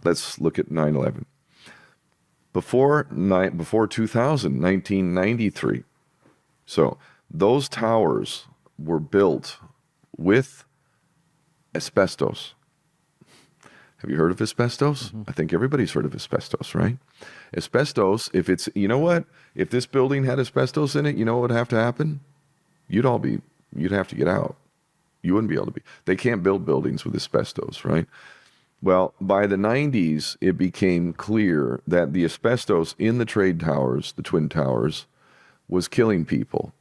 let's look at 9/11. Before 2000, 1993. So those towers were built with asbestos. Have you heard of asbestos? I think everybody's heard of asbestos, right? Asbestos, if it's, you know what? If this building had asbestos in it, you know what would have to happen? You'd have to get out. You wouldn't be able to be. They can't build buildings with asbestos, right? Well, by the 90s, it became clear that the asbestos in the trade towers, the Twin Towers, was killing people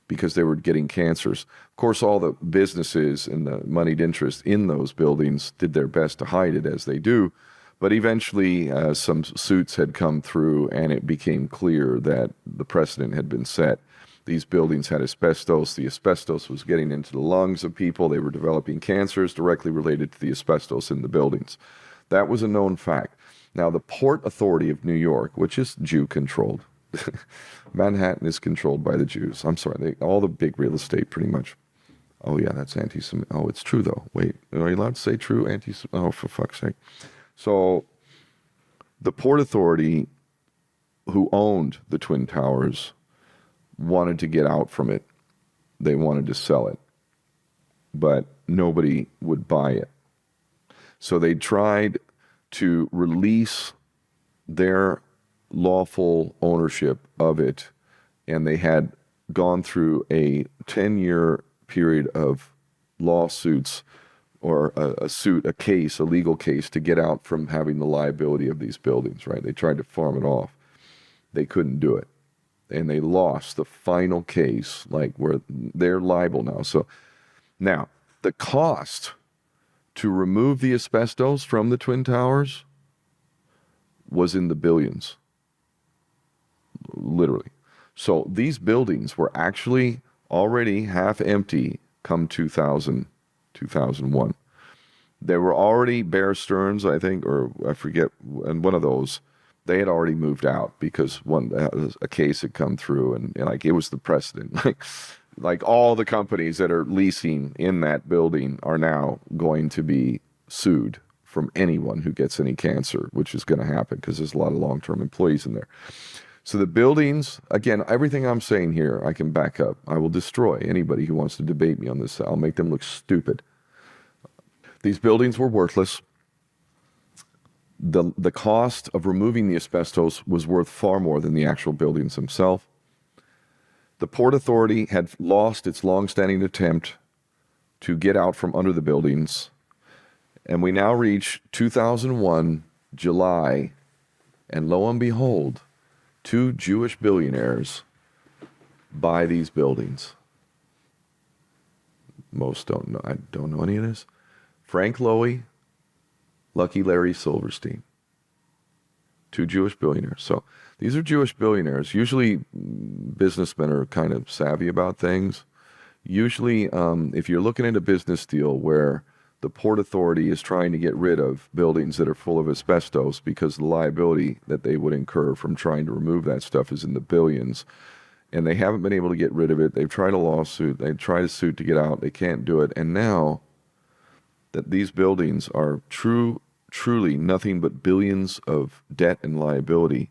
because they were getting cancers. Of course, all the businesses and the moneyed interest in those buildings did their best to hide it, as they do. But eventually, some suits had come through, and it became clear that the precedent had been set. These buildings had asbestos. The asbestos was getting into the lungs of people. They were developing cancers directly related to the asbestos in the buildings. That was a known fact. Now, the Port Authority of New York, which is Jew-controlled, Manhattan is controlled by the Jews. I'm sorry, all the big real estate pretty much. Oh, yeah, that's anti-Semitic. Oh, it's true, though. Wait, are you allowed to say true? Oh, for fuck's sake. So the Port Authority, who owned the Twin Towers, wanted to get out from it. They wanted to sell it, but nobody would buy it. So they tried to release their lawful ownership of it, and they had gone through a 10-year period of lawsuits, or a case, a legal case, to get out from having the liability of these buildings, right? They tried to farm it off. They couldn't do it. And they lost the final case, like where they're liable now. So now the cost to remove the asbestos from the Twin Towers was in the billions, literally. So these buildings were actually already half empty come 2000, 2001. They were already Bear Stearns, I think, or I forget, and one of those. They had already moved out because a case had come through, and like it was the precedent. Like all the companies that are leasing in that building are now going to be sued from anyone who gets any cancer, which is going to happen because there's a lot of long-term employees in there. So the buildings, again, everything I'm saying here, I can back up. I will destroy anybody who wants to debate me on this. I'll make them look stupid. These buildings were worthless. The cost of removing the asbestos was worth far more than the actual buildings themselves. The Port Authority had lost its long-standing attempt to get out from under the buildings, and we now reach 2001, July, and lo and behold, 2 Jewish billionaires buy these buildings. Most don't know. I don't know any of this. Frank Lowy, Lucky Larry Silverstein, 2 Jewish billionaires. So these are Jewish billionaires. Usually businessmen are kind of savvy about things. Usually if you're looking at a business deal where the Port Authority is trying to get rid of buildings that are full of asbestos because the liability that they would incur from trying to remove that stuff is in the billions, and they haven't been able to get rid of it. They've tried a lawsuit. They've tried a suit to get out. They can't do it. And now that these buildings are truly nothing but billions of debt and liability,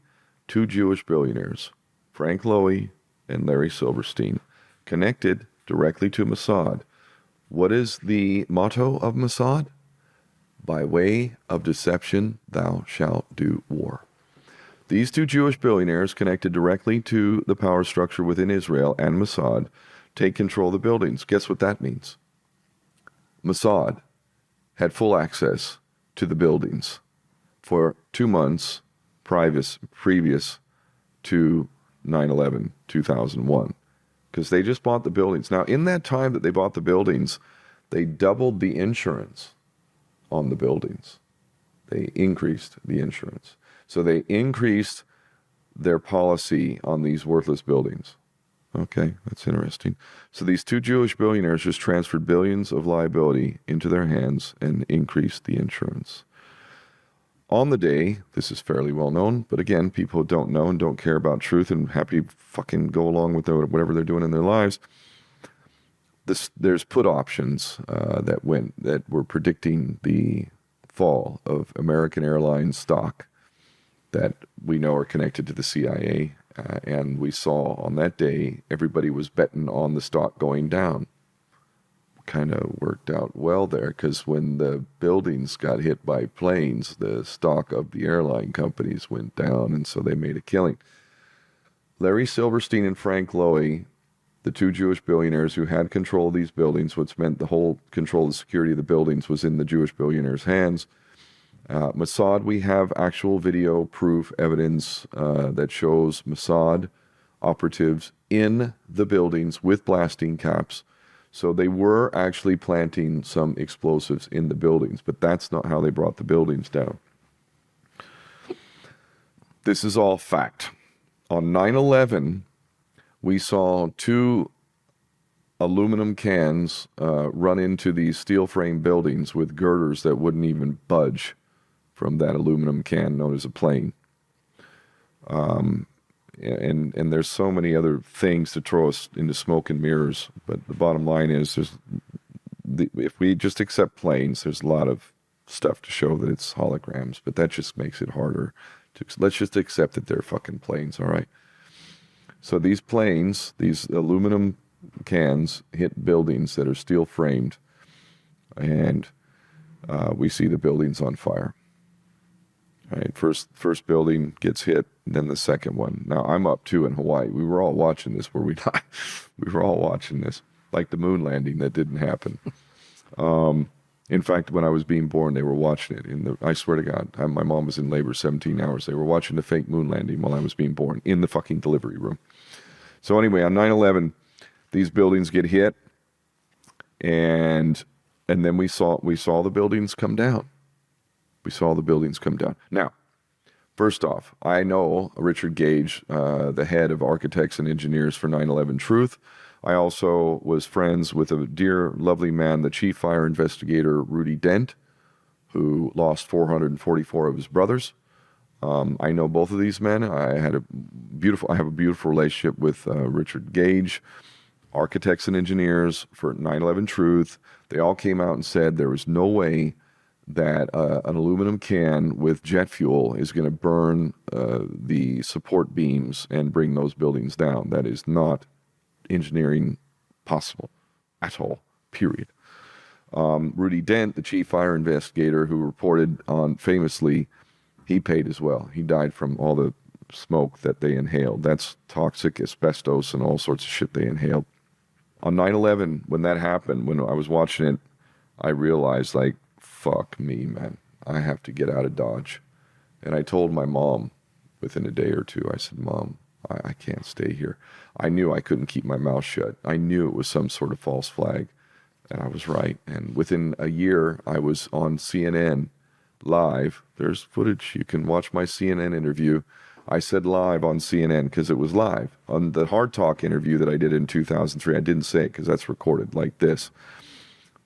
2 Jewish billionaires, Frank Lowy and Larry Silverstein, connected directly to Mossad. What is the motto of Mossad? By way of deception, thou shalt do war. These 2 Jewish billionaires connected directly to the power structure within Israel and Mossad take control of the buildings. Guess what that means? Mossad had full access to the buildings for 2 months previous to 9/11, 2001, because they just bought the buildings. Now, in that time that they bought the buildings, they doubled the insurance on the buildings. They increased the insurance. So they increased their policy on these worthless buildings. Okay, that's interesting. So these 2 Jewish billionaires just transferred billions of liability into their hands and increased the insurance. On the day, this is fairly well known, but again, people who don't know and don't care about truth and happy fucking go along with whatever they're doing in their lives, there's put options that were predicting the fall of American Airlines stock that we know are connected to the CIA. And we saw on that day, everybody was betting on the stock going down. Kind of worked out well there, because when the buildings got hit by planes, the stock of the airline companies went down, and so they made a killing. Larry Silverstein and Frank Lowy, the two Jewish billionaires who had control of these buildings, which meant the whole control of the security of the buildings was in the Jewish billionaires' hands. Mossad, we have actual video proof evidence that shows Mossad operatives in the buildings with blasting caps. So they were actually planting some explosives in the buildings, but that's not how they brought the buildings down. This is all fact. On 9/11, we saw two aluminum cans run into these steel frame buildings with girders that wouldn't even budge from that aluminum can known as a plane. And there's so many other things to throw us into smoke and mirrors, but the bottom line is if we just accept planes, there's a lot of stuff to show that it's holograms, but that just makes it harder. Let's just accept that they're fucking planes, all right? So these planes, these aluminum cans, hit buildings that are steel framed, and we see the buildings on fire. Right, first building gets hit, then the second one. Now, I'm up too in Hawaii. We were all watching this, were we not? We were all watching this, like the moon landing that didn't happen. In fact, when I was being born, they were watching it. I swear to God, my mom was in labor 17 hours. They were watching the fake moon landing while I was being born in the fucking delivery room. So anyway, on 9/11, these buildings get hit, and then we saw the buildings come down. We saw the buildings come down. Now, first off, I know Richard Gage, the head of architects and engineers for 9/11 Truth. I also was friends with a dear, lovely man, the chief fire investigator, Rudy Dent, who lost 444 of his brothers. I know both of these men. I have a beautiful relationship with Richard Gage, architects and engineers for 9/11 Truth. They all came out and said there was no way that an aluminum can with jet fuel is going to burn the support beams and bring those buildings down. That is not engineering possible at all, period. Rudy Dent, the chief fire investigator who reported on famously, he paid as well. He died from all the smoke that they inhaled. That's toxic asbestos and all sorts of shit they inhaled. On 9/11, when that happened, when I was watching it, I realized, like, fuck me, man. I have to get out of Dodge. And I told my mom within a day or two, I said, Mom, I can't stay here. I knew I couldn't keep my mouth shut. I knew it was some sort of false flag. And I was right. And within a year, I was on CNN live. There's footage. You can watch my CNN interview. I said live on CNN because it was live. On the Hard Talk interview that I did in 2003, I didn't say it because that's recorded like this.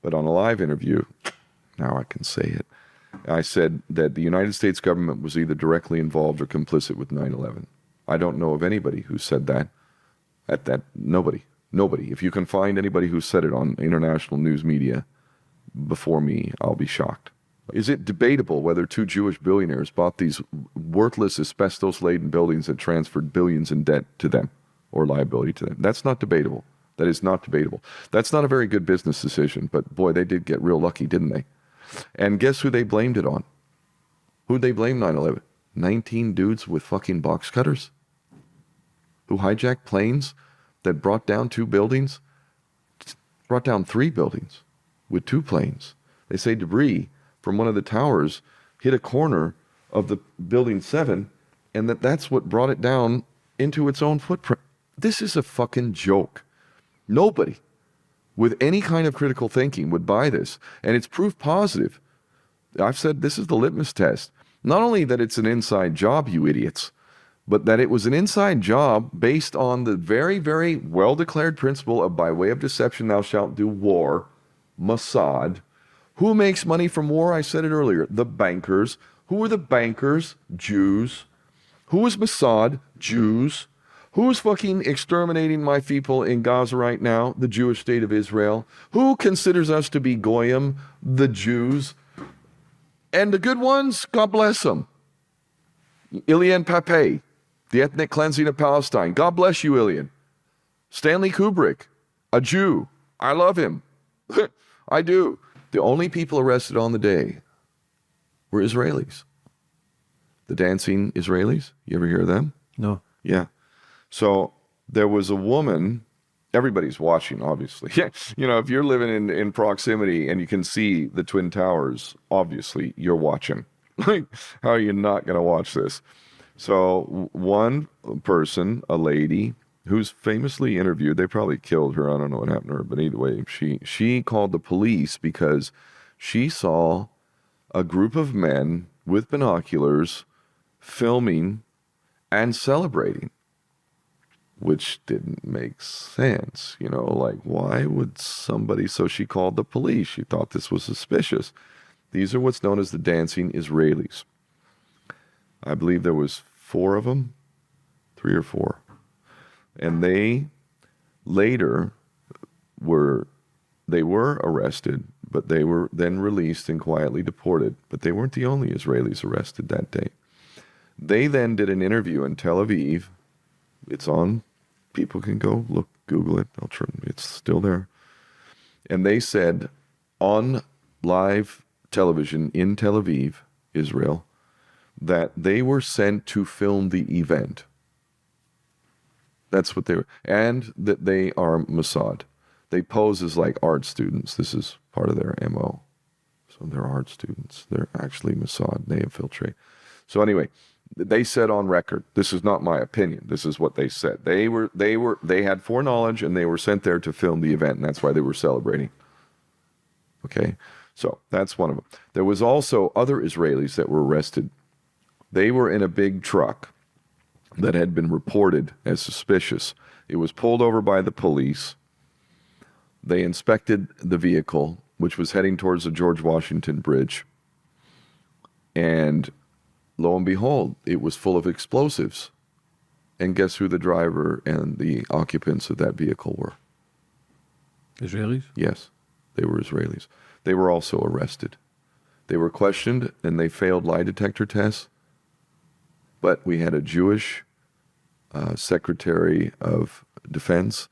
But on a live interview, now I can say it. I said that the United States government was either directly involved or complicit with 9/11. I don't know of anybody who said that. Nobody. If you can find anybody who said it on international news media before me, I'll be shocked. Is it debatable whether two Jewish billionaires bought these worthless asbestos-laden buildings that transferred billions in debt to them or liability to them? That's not debatable. That is not debatable. That's not a very good business decision, but boy, they did get real lucky, didn't they? And guess who they blamed it on? Who'd they blame 9/11? 19 dudes with fucking box cutters who hijacked planes that brought down two buildings, brought down three buildings with two planes. They say debris from one of the towers hit a corner of the building 7, and that's what brought it down into its own footprint. This is a fucking joke. Nobody with any kind of critical thinking would buy this. And it's proof positive. I've said this is the litmus test. Not only that it's an inside job, you idiots, but that it was an inside job based on the very, very well-declared principle of by way of deception thou shalt do war, Mossad. Who makes money from war? I said it earlier. The bankers. Who are the bankers? Jews. Who is Mossad? Jews. Who's fucking exterminating my people in Gaza right now? The Jewish state of Israel. Who considers us to be Goyim? The Jews. And the good ones, God bless them. Ilian Pape, The Ethnic Cleansing of Palestine. God bless you, Ilian. Stanley Kubrick, a Jew. I love him. I do. The only people arrested on the day were Israelis. The dancing Israelis. You ever hear of them? No. Yeah. So there was a woman. Everybody's watching, obviously. Yeah. You know, if you're living in proximity and you can see the Twin Towers, obviously you're watching. Like, how are you not going to watch this? So one person, a lady, who's famously interviewed, they probably killed her. I don't know what happened to her, but either way, she called the police because she saw a group of men with binoculars filming and celebrating, which didn't make sense. You know, like, why would somebody? So she called the police. She thought this was suspicious. These are what's known as the dancing Israelis. I believe there was 4 of them, 3 or 4. And they later were arrested, but they were then released and quietly deported. But they weren't the only Israelis arrested that day. They then did an interview in Tel Aviv. It's on. People can go look, Google it. It's still there. And they said on live television in Tel Aviv, Israel, that they were sent to film the event. That's what they were. And that they are Mossad. They pose as like art students. This is part of their MO. So they're art students. They're actually Mossad. They infiltrate. So anyway, they said on record, this is not my opinion. This is what they said. They had foreknowledge and they were sent there to film the event, and that's why they were celebrating. Okay? So that's one of them. There was also other Israelis that were arrested. They were in a big truck that had been reported as suspicious. It was pulled over by the police. They inspected the vehicle, which was heading towards the George Washington Bridge. And lo and behold, it was full of explosives. And guess who the driver and the occupants of that vehicle were? Israelis? Yes, they were Israelis. They were also arrested. They were questioned and they failed lie detector tests. But we had a Jewish Secretary of Defense.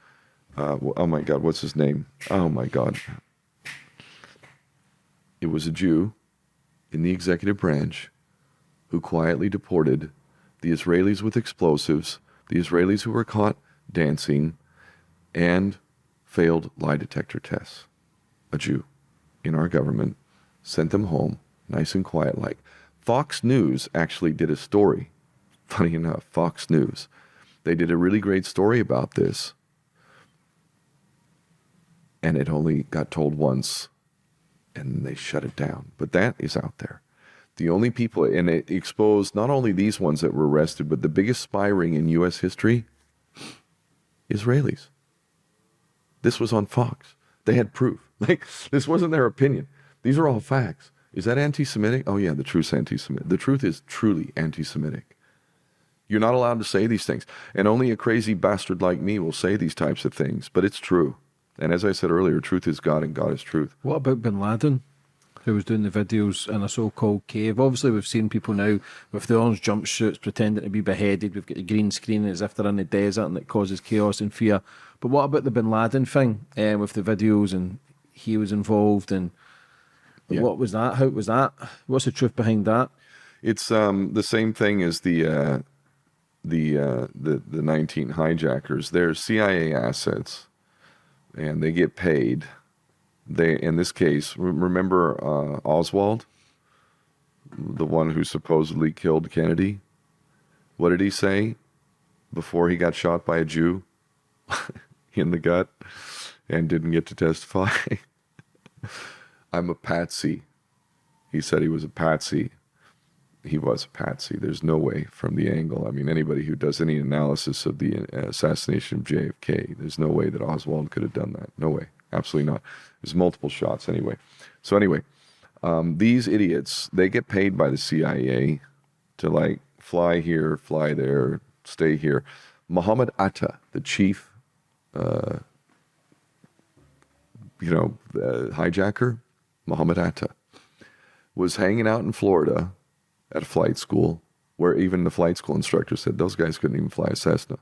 Oh my God, what's his name? Oh my God. It was a Jew in the executive branch who quietly deported the Israelis with explosives, the Israelis who were caught dancing, and failed lie detector tests. A Jew in our government sent them home, nice and quiet like. Fox News actually did a story. Funny enough, Fox News. They did a really great story about this. And it only got told once, and they shut it down. But that is out there. The only people, and it exposed not only these ones that were arrested, but the biggest spy ring in U.S. history, Israelis. This was on Fox. They had proof. Like, this wasn't their opinion. These are all facts. Is that anti-Semitic? Oh yeah, the truth's anti-Semitic. The truth is truly anti-Semitic. You're not allowed to say these things. And only a crazy bastard like me will say these types of things. But it's true. And as I said earlier, truth is God and God is truth. What about bin Laden, who was doing the videos in a so-called cave? Obviously, we've seen people now with the orange jumpsuits pretending to be beheaded. We've got the green screen as if they're in the desert and it causes chaos and fear. But what about the bin Laden thing with the videos, and he was involved, and what was that? How was that? What's the truth behind that? It's the same thing as the 19 hijackers. They're CIA assets, and they get paid. They, in this case, remember Oswald, the one who supposedly killed Kennedy? What did he say before he got shot by a Jew in the gut and didn't get to testify? I'm a patsy. He said he was a patsy. He was a patsy. There's no way from the angle. I mean, anybody who does any analysis of the assassination of JFK, there's no way that Oswald could have done that. No way. Absolutely not. There's multiple shots anyway. So anyway, these idiots, they get paid by the CIA to like fly here, fly there, stay here. Mohammed Atta, the chief, hijacker, Mohammed Atta, was hanging out in Florida at a flight school where even the flight school instructor said those guys couldn't even fly a Cessna.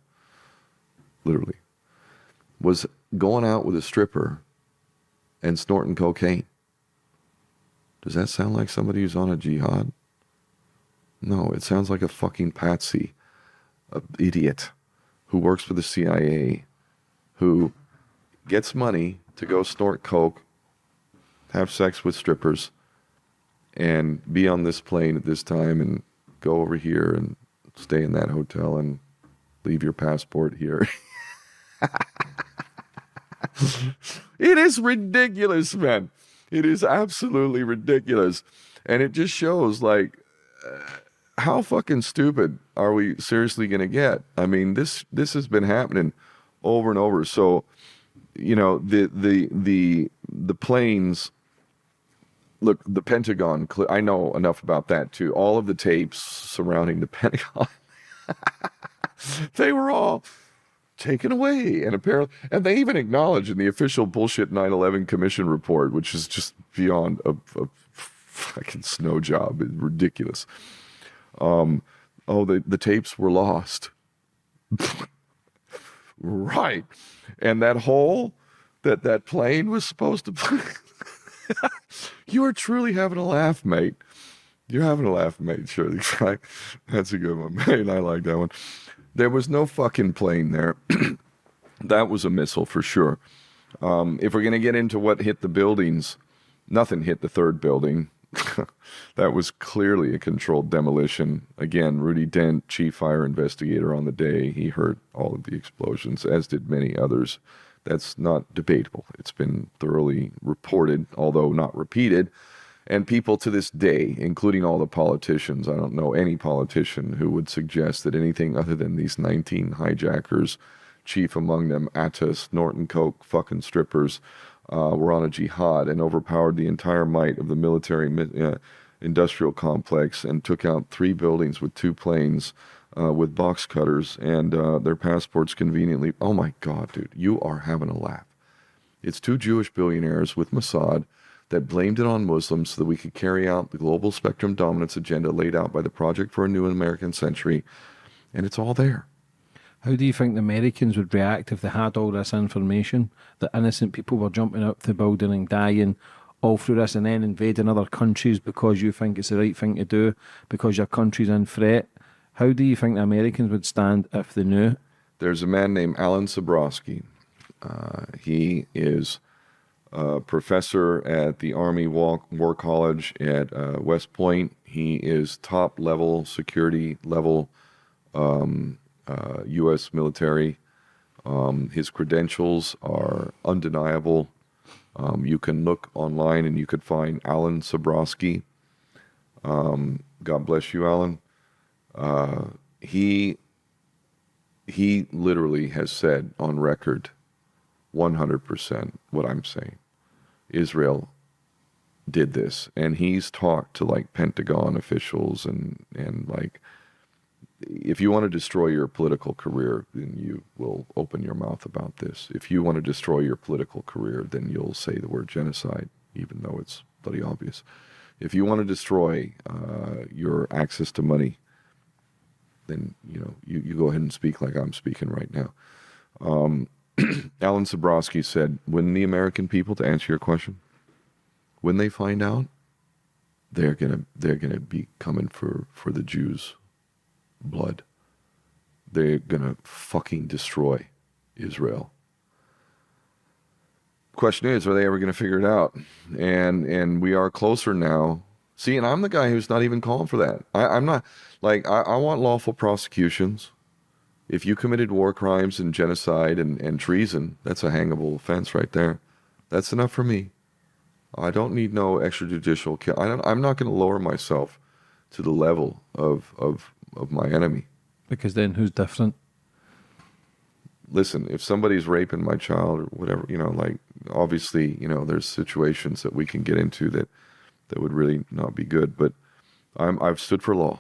Literally. Was going out with a stripper and snorting cocaine. Does that sound like somebody who's on a jihad? No, it sounds like a fucking patsy, an idiot who works for the CIA, who gets money to go snort coke, have sex with strippers, and be on this plane at this time and go over here and stay in that hotel and leave your passport here. It is ridiculous, man. It is absolutely ridiculous. And it just shows, like, how fucking stupid are we seriously going to get? I mean, this has been happening over and over. So, you know, the planes, look, the Pentagon, I know enough about that too. All of the tapes surrounding the Pentagon, they were all taken away. And apparently, and they even acknowledge in the official bullshit 9/11 Commission report, which is just beyond a fucking snow job. It's ridiculous. The tapes were lost. Right. And that hole that plane was supposed to you are truly having a laugh, mate. You're having a laugh, mate. Sure. That's a good one, mate. I like that one. There was no fucking plane there. That was a missile for sure. If we're going to get into what hit the buildings, nothing hit the third building. That was clearly a controlled demolition. Again, Rudy Dent, chief fire investigator on the day, he heard all of the explosions, as did many others. That's not debatable. It's been thoroughly reported, although not repeated. And people to this day, including all the politicians, I don't know any politician who would suggest that anything other than these 19 hijackers, chief among them Atta, snorting coke, fucking strippers, were on a jihad and overpowered the entire might of the military industrial complex and took out 3 buildings with 2 planes with box cutters and their passports conveniently. Oh my God, dude, you are having a laugh. It's 2 Jewish billionaires with Mossad that blamed it on Muslims so that we could carry out the global spectrum dominance agenda laid out by the Project for a New American Century. And it's all there. How do you think the Americans would react if they had all this information, that innocent people were jumping out the building and dying all through this, and then invading other countries because you think it's the right thing to do, because your country's in threat? How do you think the Americans would stand if they knew? There's a man named Alan Sabrowski. He is a professor at the Army War College at West Point. He is top-level security level U.S. military. His credentials are undeniable. You can look online and you could find Alan Sabrowski. God bless you, Alan. He literally has said on record 100% what I'm saying. Israel did this. And he's talked to like Pentagon officials and like, if you want to destroy your political career, then you will open your mouth about this. If you want to destroy your political career, then you'll say the word genocide, even though it's bloody obvious. If you want to destroy your access to money, then you go ahead and speak like I'm speaking right now. Alan Sabrowski said, when the American people, to answer your question, when they find out, they're gonna be coming for the Jews' blood. They're gonna fucking destroy Israel. Question is, are they ever gonna figure it out? And we are closer now. See, and I'm the guy who's not even calling for that. I'm not, like, I want lawful prosecutions. If you committed war crimes and genocide and treason, that's a hangable offense right there. That's enough for me. I don't need no extrajudicial kill. I'm not going to lower myself to the level of my enemy. Because then who's different? Listen, if somebody's raping my child or whatever, like, obviously, there's situations that we can get into that would really not be good. But I've stood for law.